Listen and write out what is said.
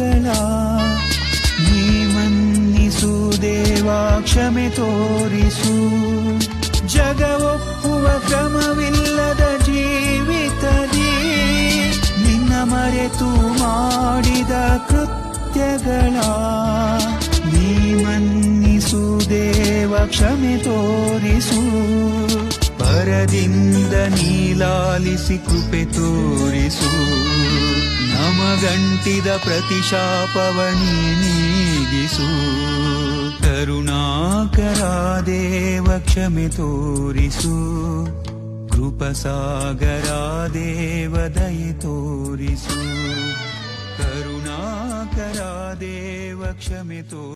ಕೃತ್ಯಗಳ ನೀ ಮನ್ನಿಸು ದೇವಾ, ಕ್ಷಮೆ ತೋರಿಸು. ಜಗ ಒಪ್ಪುವ ಕ್ರಮವಿಲ್ಲದ ಜೀವಿತದಿ ನಿನ್ನ ಮರೆತು ಮಾಡಿದ ಕೃತ್ಯಗಳ ನೀ ಮನ್ನಿಸು ದೇವ, ಕ್ಷಮೆ ತೋರಿಸು. ಪರದಿಂದ ನೀಲಾಲಿಸಿ ಕೃಪೆ ತೋರಿಸು. ನಮಗಂಟಿದ ಪ್ರತಿಶಾಪವ ನೀಗಿಸು. ಕರುಣಾಕರ ದೇವ, ಕ್ಷಮೆ ತೋರಿಸು. ಕೃಪಸಾಗರ ದೇವ, ದಯೆ ತೋರಿಸು. ಕರುಣಾಕರ ದೇವ, ಕ್ಷಮೆ ತೋರಿಸು.